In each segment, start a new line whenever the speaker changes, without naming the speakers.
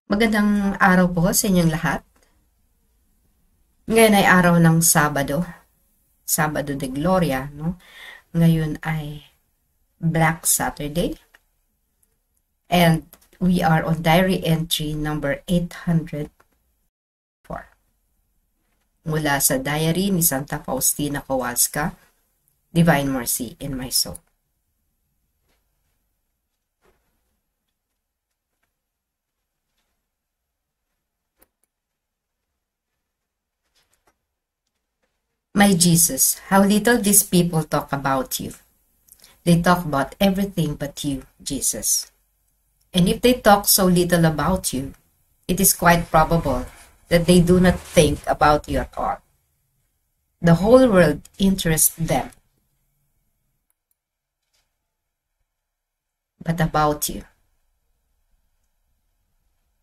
Magandang araw po sa inyong lahat. Ngayon ay araw ng Sabado, Sabado de Gloria, no? Ngayon ay Black Saturday. And we are on diary entry number 804. Mula sa diary ni Santa Faustina Kowalska, Divine Mercy in My Soul. My Jesus, how little these people talk about you. They talk about everything but you, Jesus. And if they talk so little about you, it is quite probable that they do not think about you at all. The whole world interests them. But about you.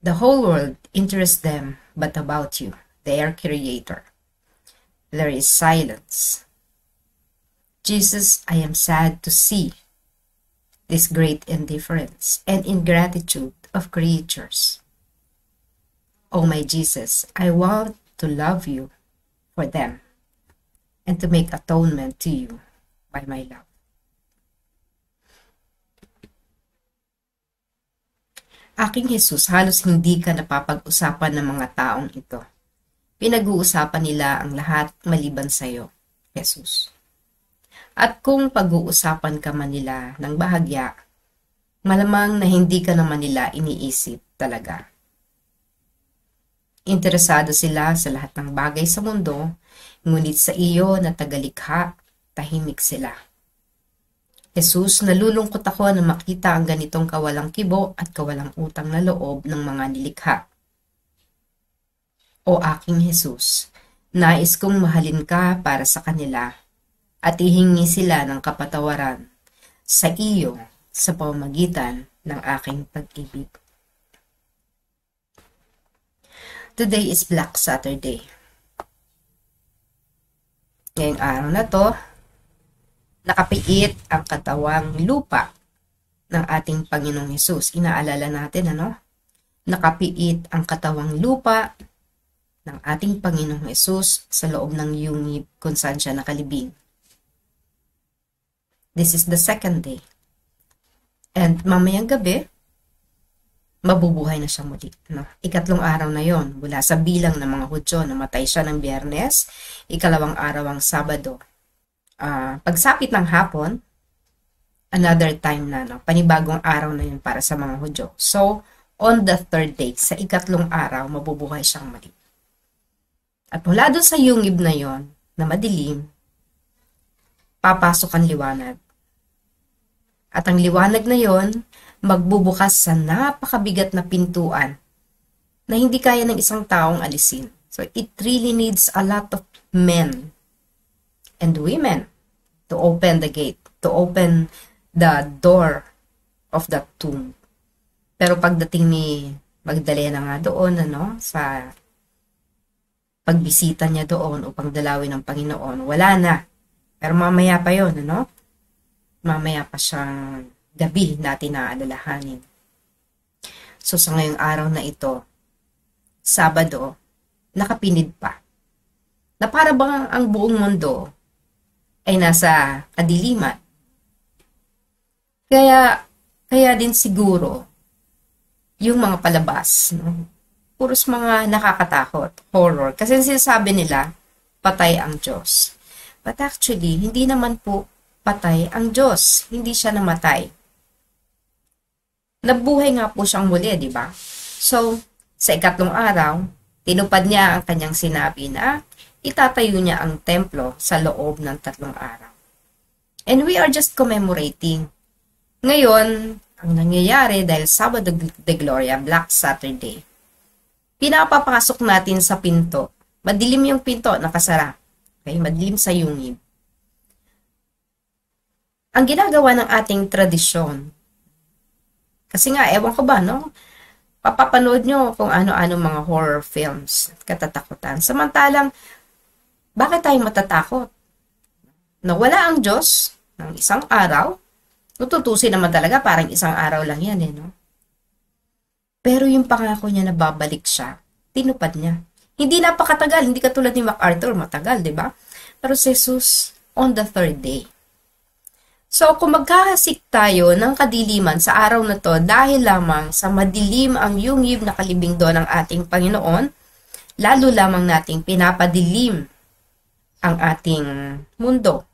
The whole world interests them but about you, their Creator. There is silence. Jesus, I am sad to see this great indifference and ingratitude of creatures. Oh my Jesus, I want to love you for them and to make atonement to you by my love. Aking Jesus, halos hindi ka napapag-usapan ng mga taong ito. Pinag-uusapan nila ang lahat maliban sa iyo, Jesus. At kung pag-uusapan ka man nila ng bahagya, malamang na hindi ka naman nila iniisip talaga. Interesado sila sa lahat ng bagay sa mundo, ngunit sa iyo na tagalikha, tahimik sila. Jesus, nalulungkot ako na makita ang ganitong kawalang kibo at kawalang utang na loob ng mga nilikha. O aking Jesus, nais kong mahalin ka para sa kanila at ihingi sila ng kapatawaran sa iyo sa pamamagitan ng aking pag-ibig. Today is Black Saturday. Ngayong araw na to, nakapiit ang katawang lupa ng ating Panginoong Hesus. Inaalala natin, Nakapiit ang katawang lupa ng ating Panginoong Hesus sa loob ng yungib kung saan siya nakalibing. This is the second day. And mamayang gabi, mabubuhay na siya muli. Ikatlong araw na yon mula sa bilang ng mga Hudyo. Namatay siya ng Biyernes, ikalawang araw ang Sabado. Pagsapit ng hapon, another time na, panibagong araw na yun para sa mga Hudyo. So, on the third day, sa ikatlong araw, mabubuhay siyang muli. At mula doon sa yungib na yon, na madilim, papasok ang liwanag. At ang liwanag na yon, magbubukas sa napakabigat na pintuan na hindi kaya ng isang taong alisin. So it really needs a lot of men and women to open the gate, to open the door of that tomb. Pero pagdating ni Magdalena nga doon, sa pagbisita niya doon upang dalawin ng Panginoon, wala na. Pero mamaya pa yon, Mamaya pa siyang gabi natin naaalalahanin. So sa ngayong araw na ito, Sabado, nakapinid pa. Na para bang ang buong mundo ay nasa kadiliman. Kaya din siguro yung mga palabas, puros mga nakakatakot, horror. Kasi sinasabi nila, patay ang Diyos. But actually, hindi naman po patay ang Diyos. Hindi siya namatay. Nabuhay nga po siyang muli, di ba? So, sa ikatlong araw, tinupad niya ang kanyang sinabi na itatayo niya ang templo sa loob ng 3 araw. And we are just commemorating. Ngayon, ang nangyayari dahil Sabado de Gloria, Black Saturday, pinapapasok natin sa pinto. Madilim yung pinto, nakasara. Okay? Madilim sa yungib. Ang ginagawa ng ating tradisyon, kasi nga, ewan ko ba, papapanood nyo kung ano-ano mga horror films at katatakutan. Samantalang, bakit tayo matatakot? Nawala ang Diyos ng isang araw, tututusin naman talaga, parang isang araw lang yan, Pero yung pangako niya na babalik siya, tinupad niya. Hindi napakatagal, hindi katulad ni MacArthur, matagal, di ba? Pero si Jesus, on the third day. So, kung magkahasik tayo ng kadiliman sa araw na to dahil lamang sa madilim ang yungib na kalibing doon ng ating Panginoon, lalo lamang nating pinapadilim ang ating mundo.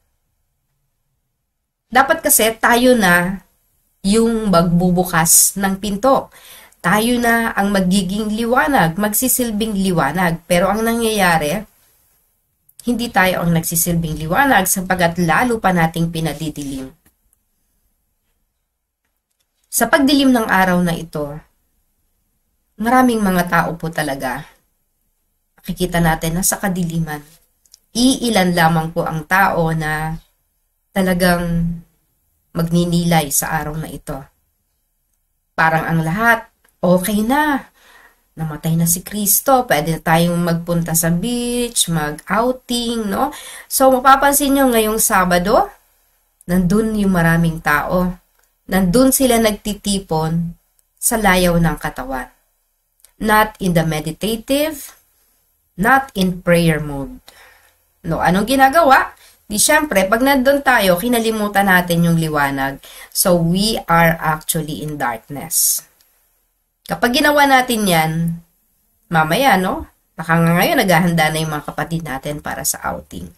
Dapat kasi tayo na yung magbubukas ng pinto. Tayo na ang magiging liwanag, magsisilbing liwanag. Pero ang nangyayari, hindi tayo ang nagsisilbing liwanag sapagkat lalo pa nating pinadidilim. Sa pagdilim ng araw na ito, maraming mga tao po talaga. Makikita natin na sa kadiliman, iilan lamang po ang tao na talagang magninilay sa araw na ito. Parang ang lahat, okay na. Namatay na si Kristo, pwede na tayong magpunta sa beach, mag-outing, no? So, mapapansin nyo ngayong Sabado, nandun yung maraming tao. Nandun sila nagtitipon sa layaw ng katawan. Not in the meditative, not in prayer mode. No, anong ginagawa? Di syempre, pag nandun tayo, kinalimutan natin yung liwanag. So, we are actually in darkness. Kapag ginawa natin yan, mamaya, no? Baka nga ngayon, naghahanda na yung mga kapatid natin para sa outing.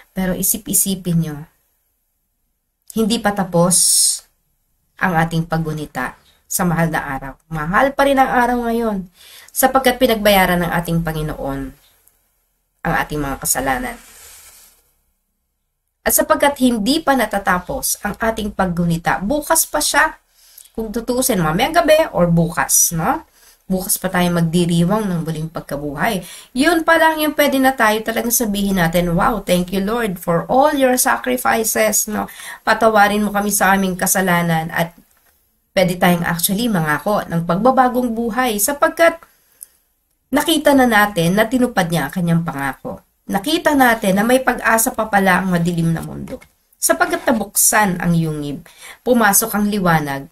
Pero isip-isipin nyo, hindi pa tapos ang ating paggunita sa mahal na araw. Mahal pa rin ang araw ngayon, sapagkat pinagbayaran ng ating Panginoon ang ating mga kasalanan. At sapagkat hindi pa natatapos ang ating paggunita, bukas pa siya. Kung tutuusin, mamayang gabi or bukas, no? Bukas pa tayo magdiriwang ng muling pagkabuhay. Yun pa lang yung pwede na tayo talagang sabihin natin, wow, thank you Lord for all your sacrifices, no? Patawarin mo kami sa aming kasalanan at pwede tayong actually mangako ng pagbabagong buhay sapagkat nakita na natin na tinupad niya ang kanyang pangako. Nakita natin na may pag-asa pa pala ang madilim na mundo. Sapagkat nabuksan ang yungib, pumasok ang liwanag,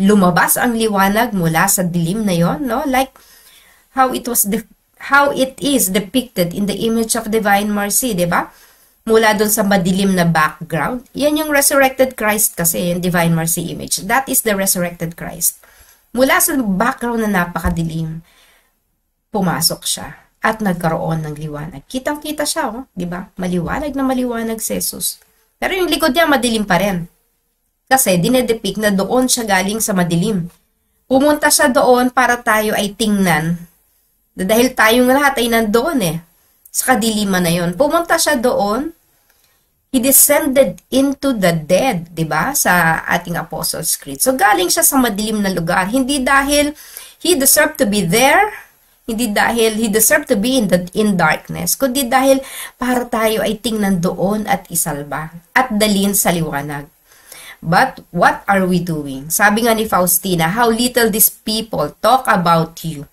lumabas ang liwanag mula sa dilim na yon, no? Like how it is depicted in the image of divine mercy, 'di ba? Mula doon sa madilim na background. Yan yung resurrected Christ kasi, yung divine mercy image. That is the resurrected Christ. Mula sa background na napakadilim, pumasok siya at nagkaroon ng liwanag. Kitang-kita siya, oh, 'di ba? Maliwanag na maliwanag si Jesus. Pero yung likod niya madilim pa rin. Kasi dinedepict na doon siya galing sa madilim. Pumunta siya doon para tayo ay tingnan. Dahil tayong lahat ay nandoon sa kadiliman na yon. Pumunta siya doon. He descended into the dead, di ba? Sa ating Apostles' Creed. So galing siya sa madilim na lugar. Hindi dahil he deserved to be there. Hindi dahil he deserved to be in darkness. Kundi dahil para tayo ay tingnan doon at isalba. At dalhin sa liwanag. But what are we doing? Sabi nga ni Faustina, how little these people talk about you.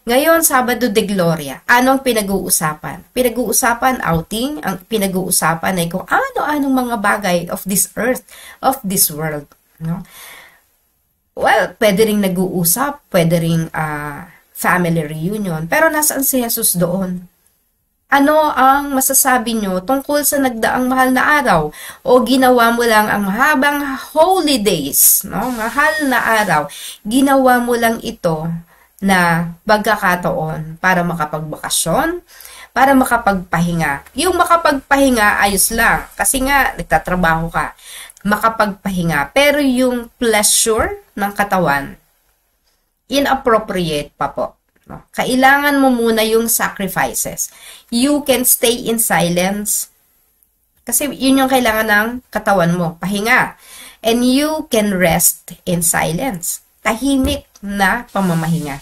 Ngayon, Sabado de Gloria, anong pinag-uusapan? Pinag-uusapan outing, ang pinag-uusapan ay kung ano-anong mga bagay of this earth, of this world. No? Well, pwede rin nag-uusap, pwede rin family reunion, pero nasaan si Jesus doon? Ano ang masasabi nyo tungkol sa nagdaang mahal na araw? O ginawa mo lang ang mahabang holy days, no? Mahal na araw. Ginawa mo lang ito na pagkakataon para makapagbakasyon, para makapagpahinga. Yung makapagpahinga, ayos lang. Kasi nga, nagtatrabaho ka. Makapagpahinga. Pero yung pleasure ng katawan, inappropriate pa po. No? Kailangan mo muna yung sacrifices. You can stay in silence. Kasi yun yung kailangan ng katawan mo. Pahinga. And you can rest in silence. Tahimik na pamamahinga.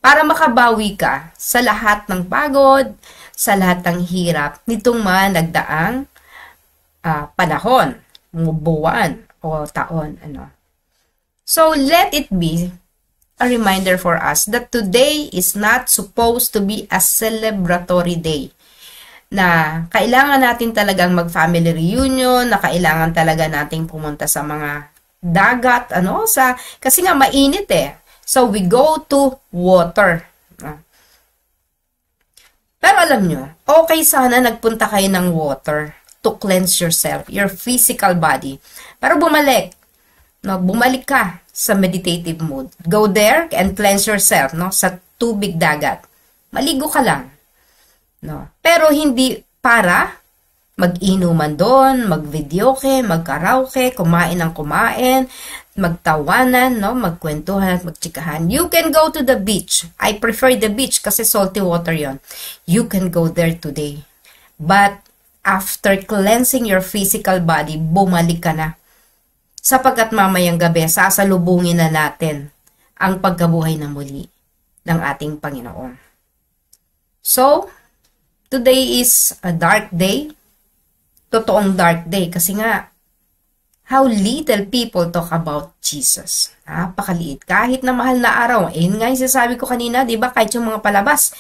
Para makabawi ka sa lahat ng pagod, sa lahat ng hirap nitong mga nagdaang panahon, buwan o taon. So, let it be a reminder for us that today is not supposed to be a celebratory day. Na kailangan natin talagang mag-family reunion, na kailangan talaga nating pumunta sa mga dagat, kasi nga mainit So, we go to water. Pero alam nyo, okay sana nagpunta kayo ng water to cleanse yourself, your physical body. Pero bumalik. No, bumalik ka sa meditative mood. Go there and cleanse yourself, no, sa tubig dagat. Maligo ka lang. No. Pero hindi para mag-inuman doon, mag-videoke, mag-karaoke, kumain ng kumain, magtawanan, no, magkwentuhan at magtsikahan. You can go to the beach. I prefer the beach kasi salty water yon. You can go there today. But after cleansing your physical body, bumalik ka na. Sapagkat mamayang gabi, sasalubungin na natin ang pagkabuhay na muli ng ating Panginoon. So, today is a dark day. Totoong dark day kasi nga, how little people talk about Jesus. Napakaliit. Kahit na mahal na araw. Yun nga yung sinasabi ko kanina, di ba? Kahit yung mga palabas,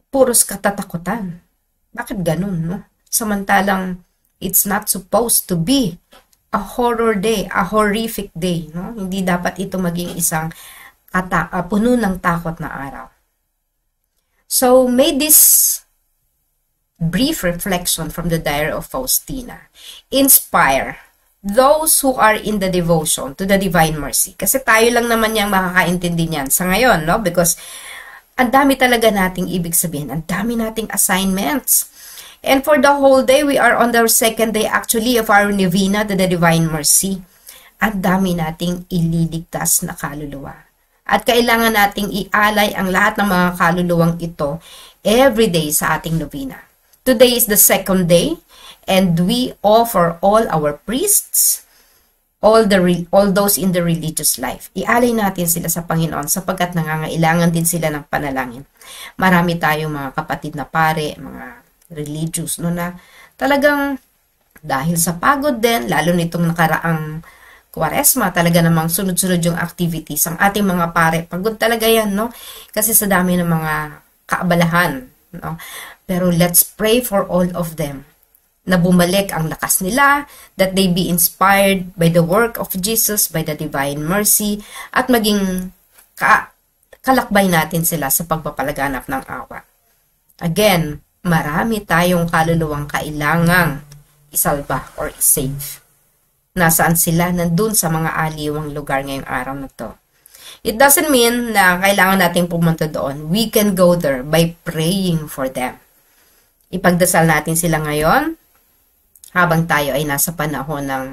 puros katatakutan. Bakit ganun, no? Samantalang, it's not supposed to be a horror day, a horrific day, no? Hindi dapat ito maging isang puno ng takot na araw. So, may this brief reflection from the Diary of Faustina inspire those who are in the devotion to the Divine Mercy. Kasi tayo lang naman yung makakaintindi niyan sa ngayon, no? Because ang dami talaga nating ibig sabihin, ang dami nating assignments. And for the whole day, we are on the second day actually of our novena to the Divine Mercy. Ang dami nating ililigtas na kaluluwa. At kailangan nating ialay ang lahat ng mga kaluluwang ito every day sa ating novena. Today is the second day, and we offer all our priests, all those in the religious life. Ialay natin sila sa Panginoon sapagkat nangangailangan din sila ng panalangin. Marami tayong mga kapatid na pare, mga religious, no, na talagang dahil sa pagod din, lalo nitong nakaraang Kwaresma, talaga namang sunod-sunod yung activities. Ang ating mga pare, pagod talaga yan, no? Kasi sa dami ng mga kaabalahan, no? Pero let's pray for all of them na bumalik ang lakas nila, that they be inspired by the work of Jesus, by the Divine Mercy, at maging kalakbay natin sila sa pagpapalaganap ng awa. Again, marami tayong kaluluwang kailangang isalba or isave. Nasaan sila? Nandun sa mga aliwang lugar ngayong araw na to. It doesn't mean na kailangan natin pumunta doon. We can go there by praying for them. Ipagdasal natin sila ngayon habang tayo ay nasa panahon ng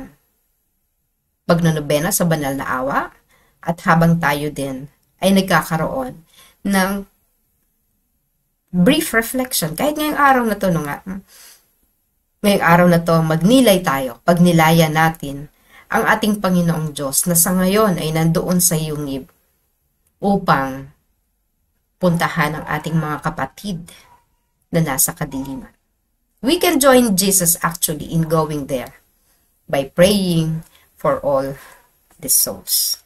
pagnonobena sa banal na awa at habang tayo din ay nagkakaroon ng brief reflection. Kahit ngayong araw na to, ngayong araw na to, magnilay tayo, pagnilayan natin ang ating Panginoong Diyos na sa ngayon ay nandoon sa yungib upang puntahan ang ating mga kapatid na nasa kadiliman. We can join Jesus actually in going there by praying for all the souls.